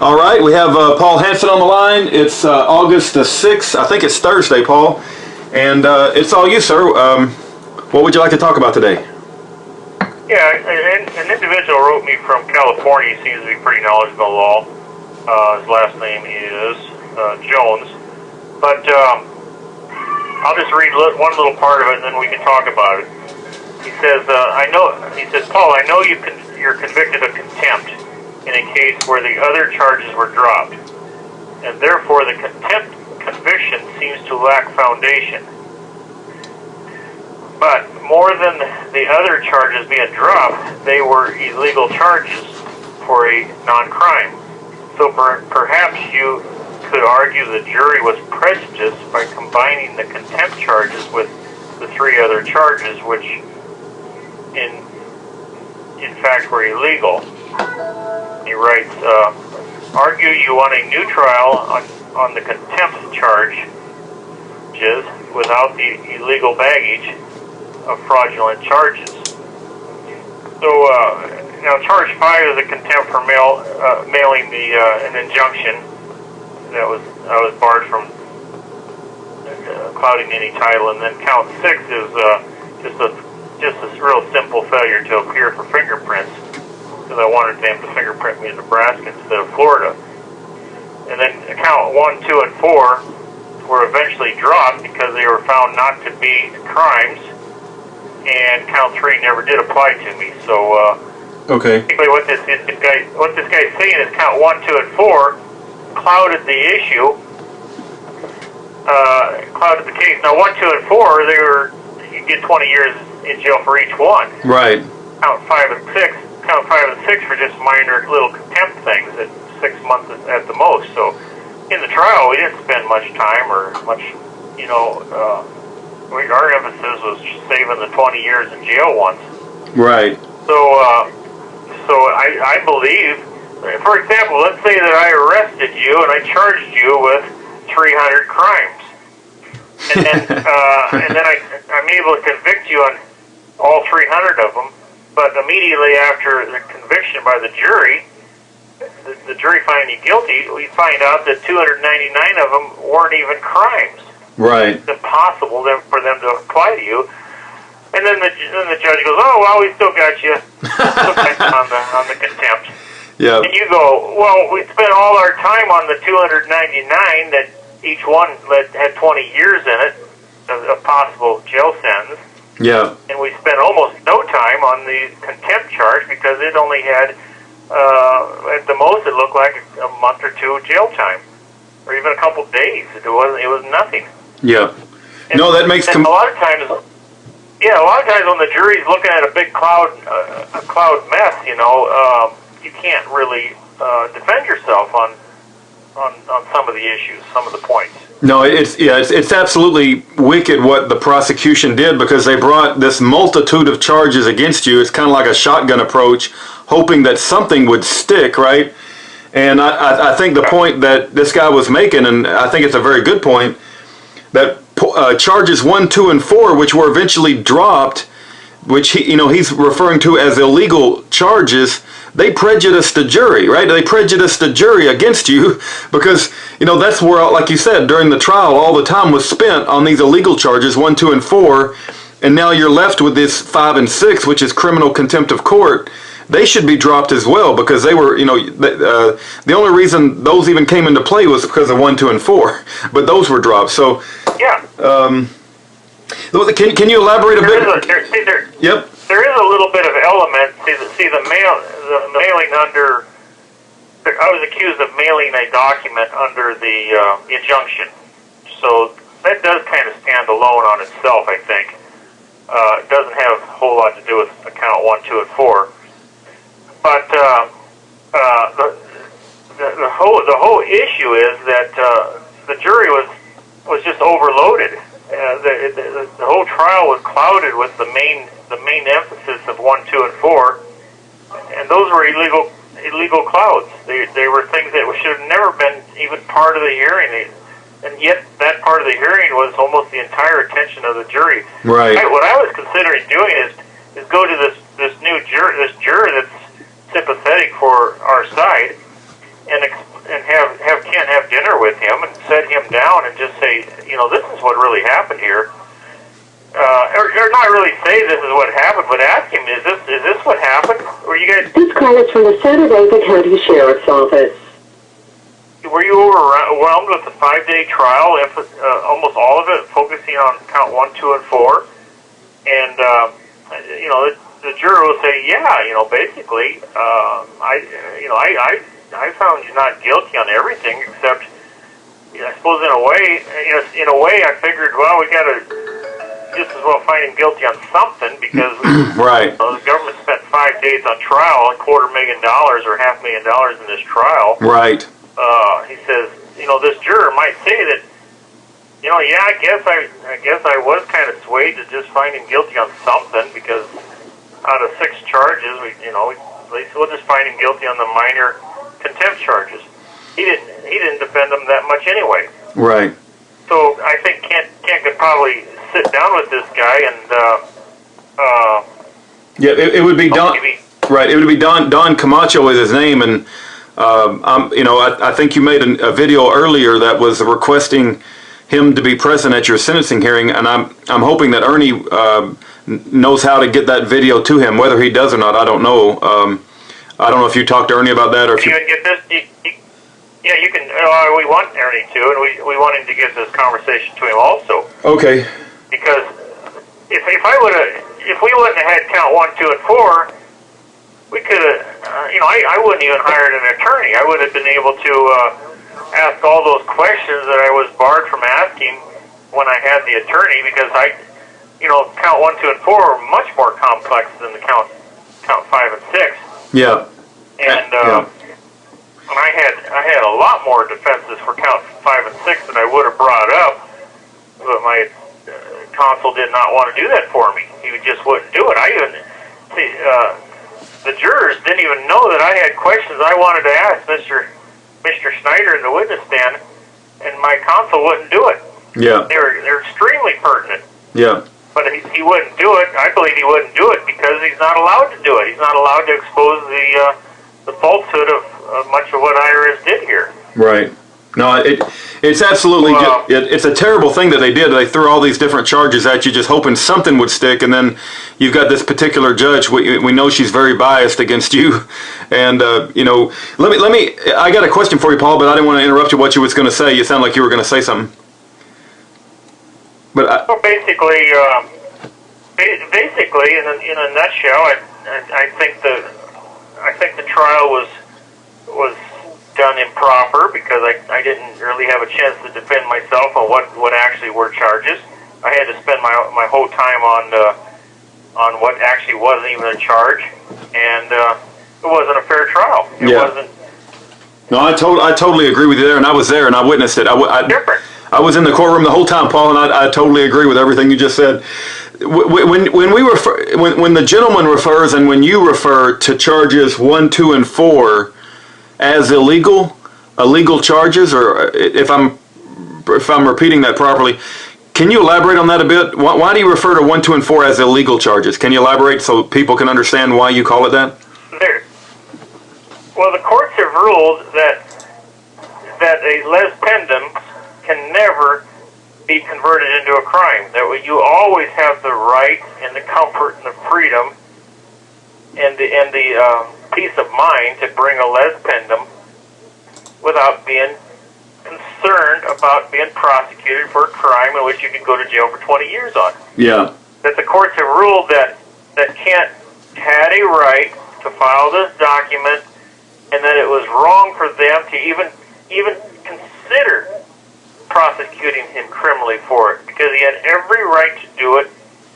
All right, we have Paul Hansen on the line. It's August the 6th. I think it's Thursday, Paul. And it's all you, sir. What would you like to talk about today? Yeah, an individual wrote me from California. He seems to be pretty knowledgeable in law. His last name is Jones. But I'll just read one little part of it, and then we can talk about it. He says, Paul, I know you're convicted of contempt in a case where the other charges were dropped, and therefore the contempt conviction seems to lack foundation. But more than the other charges being dropped, they were illegal charges for a non-crime. So perhaps you could argue the jury was prejudiced by combining the contempt charges with the three other charges, which in fact were illegal. He writes, argue you want a new trial on the contempt charges without the illegal baggage of fraudulent charges. So now charge 5 is a contempt for mailing an injunction that was barred from clouding any title, and then count 6 is just a real simple failure to appear for fingerprints, because I wanted them to fingerprint me in Nebraska instead of Florida. And then count 1, 2, and 4 were eventually dropped because they were found not to be crimes, and count 3 never did apply to me. So okay. Basically, what this guy's saying is count 1, 2, and 4 clouded the issue, clouded the case. Now 1, 2, and 4, you get 20 years in jail for each one. Right. Count 5 and 6 for just minor little contempt things at 6 months at the most. So in the trial, we didn't spend much time or much, our emphasis was saving the 20 years in jail once. Right. So I believe, for example, let's say that I arrested you and I charged you with 300 crimes, and then I'm able to convict you on all 300 of them. But immediately after the conviction by the jury, the jury finding you guilty, we find out that 299 of them weren't even crimes. Right. It's impossible for them to apply to you. And then the judge goes, "Oh well, we still got you on the contempt." Yeah. And you go, "Well, we spent all our time on the 299 that each one had 20 years in it of possible jail sentence." Yeah. And we spent almost no time on the contempt charge because it only had, at the most, it looked like a month or two jail time, or even a couple days. It was nothing. Yeah. No, that makes a lot of times when the jury's looking at a big cloud mess, you can't really defend yourself on some of the issues, some of the points. No, it's absolutely wicked what the prosecution did, because they brought this multitude of charges against you. It's kind of like a shotgun approach, hoping that something would stick, right? And I think the point that this guy was making, and I think it's a very good point, that charges 1, 2, and 4, which were eventually dropped, which he's referring to as illegal charges, they prejudiced the jury, right? They prejudiced the jury against you because, that's where, like you said, during the trial, all the time was spent on these illegal charges, 1, 2, and 4, and now you're left with this 5 and 6, which is criminal contempt of court. They should be dropped as well, because they were, the only reason those even came into play was because of 1, 2, and 4, but those were dropped. So, yeah. Can you elaborate a bit? Yep. There is a little bit of element. See the mailing under. I was accused of mailing a document under the injunction, so that does kind of stand alone on itself. I think it doesn't have a whole lot to do with account 1, 2, and 4. But the whole issue is that the jury was just overloaded. The whole trial was clouded with the main emphasis of 1, 2, and 4, and those were illegal clouds. They were things that should have never been even part of the hearing, and yet that part of the hearing was almost the entire attention of the jury. Right. What I was considering doing is go to this juror that's sympathetic for our side, and and have Kent have dinner with him and set him down and just say, this is what really happened here. Or not really say this is what happened, but ask him, is this what happened? Were you guys? This call is from the San Jose County Sheriff's Office. Were you overwhelmed with the 5-day trial? Almost all of it focusing on count 1, 2, and 4, and the juror will say, basically, I found you not guilty on everything except, I suppose in a way, I figured, well, we got to just as well find him guilty on something because right. The government spent 5 days on trial, $250,000 or $500,000 in this trial. Right. He says, this juror might say that, I guess I was kind of swayed to just find him guilty on something because out of 6 charges, we'll just find him guilty on the minor contempt charges. He didn't defend them that much anyway. Right. So I think Kent could probably sit down with this guy and it would be Don. Right. It would be Don Camacho is his name, and I think you made a video earlier that was requesting him to be present at your sentencing hearing, and I'm hoping that Ernie knows how to get that video to him. Whether he does or not, I don't know. I don't know if you talked to Ernie about that or if you. Get this. Yeah, you can. We want Ernie to, and we want him to get this conversation to him also. Okay. Because if we wouldn't have had count 1, 2, and 4, we could have. I wouldn't even hired an attorney. I would have been able to ask all those questions that I was barred from asking when I had the attorney because count 1, 2, and 4 are much more complex than the count 5 and 6. Yeah. And I had a lot more defenses for count 5 and 6 that I would have brought up, but my counsel did not want to do that for me. He just wouldn't do it. The jurors didn't even know that I had questions I wanted to ask Mr. Schneider in the witness stand, and my counsel wouldn't do it. Yeah. They're extremely pertinent. Yeah. But he wouldn't do it. I believe he wouldn't do it because he's not allowed to do it. He's not allowed to expose the falsehood of much of what IRS did here. Right. No, it's absolutely it's a terrible thing that they did. They threw all these different charges at you, just hoping something would stick, and then you've got this particular judge. We know she's very biased against you, and let me. I got a question for you, Paul, but I didn't want to interrupt you. What you was going to say? You sound like you were going to say something. But basically, in a nutshell, I think the trial was done improper because I didn't really have a chance to defend myself on what actually were charges. I had to spend my whole time on what actually wasn't even a charge, and it wasn't a fair trial. It wasn't. No, I totally agree with you there, and I was there and I witnessed it. Different. I was in the courtroom the whole time, Paul, and I totally agree with everything you just said. When the gentleman refers and when you refer to charges 1, 2, and 4 as illegal charges, or if I'm repeating that properly, can you elaborate on that a bit? Why do you refer to 1, 2, and 4 as illegal charges? Can you elaborate so people can understand why you call it that? Well, the courts have ruled that a les pendens can never be converted into a crime. That you always have the right and the comfort and the freedom and the peace of mind to bring a les pendens without being concerned about being prosecuted for a crime in which you can go to jail for 20 years on. Yeah. That the courts have ruled that Kent had a right to file this document, and that it was wrong for them to even consider prosecuting him criminally for it, because he had every right to do it,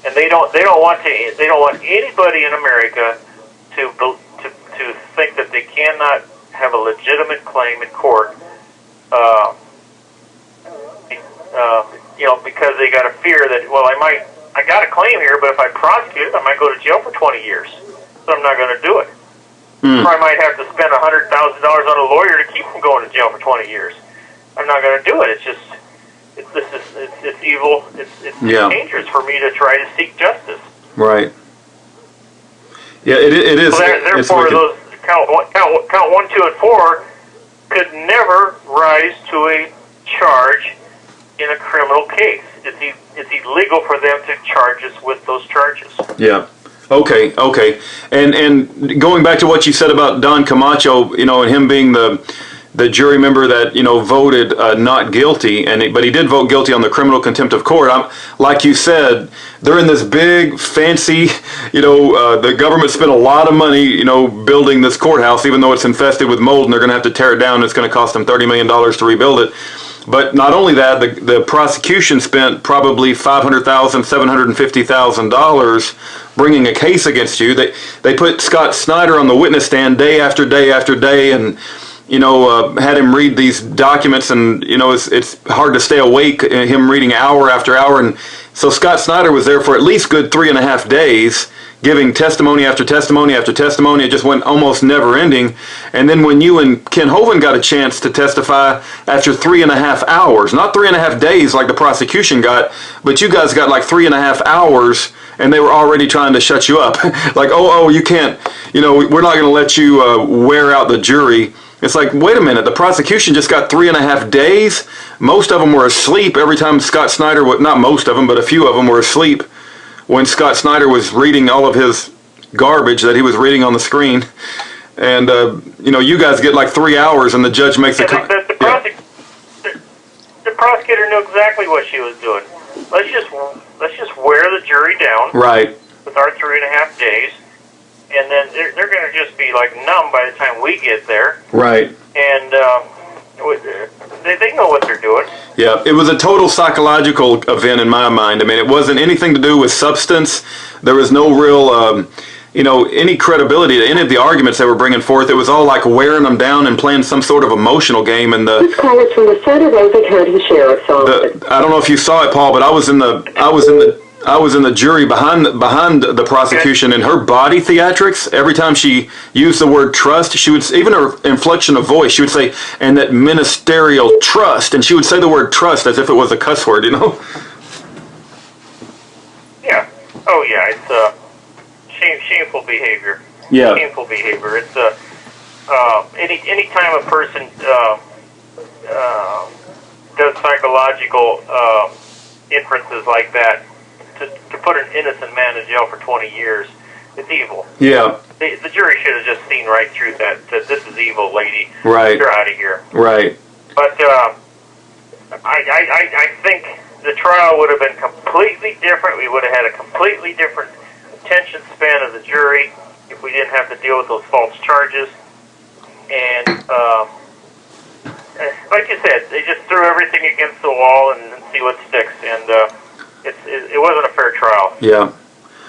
and they don't want anybody in America to think that they cannot have a legitimate claim in court, because they got a fear that, well, I got a claim here, but if I prosecute it, I might go to jail for 20 years, so I'm not going to do it. Or I might have to spend $100,000 on a lawyer to keep from going to jail for 20 years. I'm not going to do it. It's just, it's evil. It's dangerous for me to try to seek justice. Right. Yeah, it is. So therefore, those count 1, 2, and 4, could never rise to a charge in a criminal case. It's illegal for them to charge us with those charges. Yeah. Okay. And going back to what you said about Don Camacho, and him being the jury member that voted not guilty, but he did vote guilty on the criminal contempt of court. Like you said, they're in this big fancy, the government spent a lot of money, building this courthouse, even though it's infested with mold, and they're going to have to tear it down. And it's going to cost them $30 million to rebuild it. But not only that, the prosecution spent probably $500,000, $750,000 bringing a case against you. They put Scott Snyder on the witness stand day after day after day, and had him read these documents, and it's hard to stay awake. Him reading hour after hour, and so Scott Snyder was there for at least good 3.5 days, giving testimony after testimony after testimony. It just went almost never ending. And then when you and Kent Hovind got a chance to testify after 3.5 hours, not 3.5 days like the prosecution got, but you guys got like 3.5 hours, and they were already trying to shut you up. Like, oh, you can't, we're not going to let you wear out the jury. It's like, wait a minute, the prosecution just got 3.5 days? Most of them were asleep every time Scott Snyder, not most of them, but a few of them were asleep when Scott Snyder was reading all of his garbage that he was reading on the screen. And, you guys get like 3 hours, and the judge makes a... The prosecutor knew exactly what she was doing. Let's just wear the jury down. Right. With our 3.5 days, and then they're going to just be like numb by the time we get there. Right. And they know what they're doing. Yeah, it was a total psychological event in my mind. I mean, it wasn't anything to do with substance. There was no real, any credibility to any of the arguments they were bringing forth. It was all like wearing them down and playing some sort of emotional game. And This call is from the Saratoga County Sheriff's Office. I don't know if you saw it, Paul, but I was in the jury behind the prosecution, and her body theatrics, every time she used the word trust, she would, even her inflection of voice, she would say, and that ministerial trust, and she would say the word trust as if it was a cuss word, Yeah. Oh, yeah, it's shameful behavior. Yeah. Shameful behavior. It's any time a person does psychological inferences like that, to put an innocent man in jail for 20 years, it's evil. Yeah. The jury should have just seen right through that this is evil, lady. Right. You're out of here. Right. But I think the trial would have been completely different. We would have had a completely different attention span of the jury if we didn't have to deal with those false charges. And like you said, they just threw everything against the wall and see what sticks. And it wasn't a fair trial. Yeah.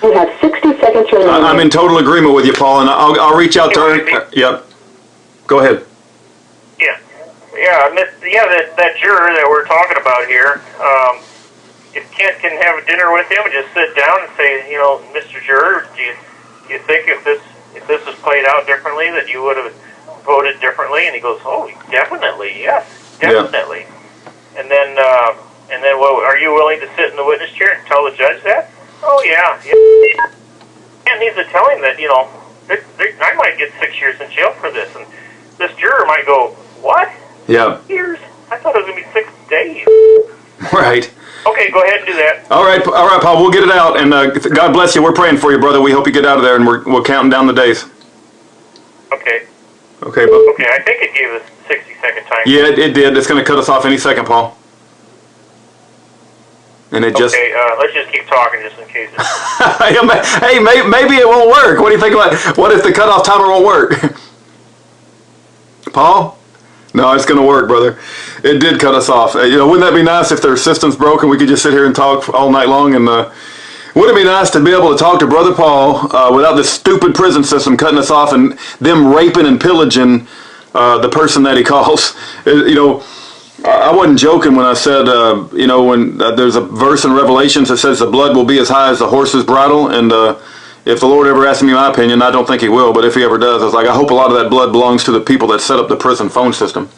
You have 60 seconds remaining. I'm in total agreement with you, Paul, and I'll reach out to her. Yep. Go ahead. That juror that we're talking about here, if Kent can have a dinner with him and just sit down and say, Mr. Juror, do you think if this was played out differently that you would have voted differently? And he goes, oh, definitely, yes, definitely. Yeah. And then what, are you willing to sit in the witness chair and tell the judge that? Oh, yeah. Kent needs to tell him that, I might get 6 years in jail for this. And this juror might go, what? Yeah. Years? I thought it was going to be 6 days. Right. Okay, go ahead and do that. All right, Paul, we'll get it out. And God bless you. We're praying for you, brother. We hope you get out of there, and we're counting down the days. Okay. Okay, Okay, I think it gave us 60-second time. Yeah, it did. It's going to cut us off any second, Paul. And it just... Okay, let's just keep talking just in case. Hey, maybe it won't work. What do you think about it? What if the cutoff timer won't work? Paul? No, it's going to work, brother. It did cut us off. Wouldn't that be nice if their system's broken? We could just sit here and talk all night long. And wouldn't it be nice to be able to talk to Brother Paul without this stupid prison system cutting us off and them raping and pillaging the person that he calls? I wasn't joking when I said, when there's a verse in Revelations that says the blood will be as high as the horse's bridle. And if the Lord ever asks me my opinion, I don't think he will, but if he ever does, I was like, I hope a lot of that blood belongs to the people that set up the prison phone system.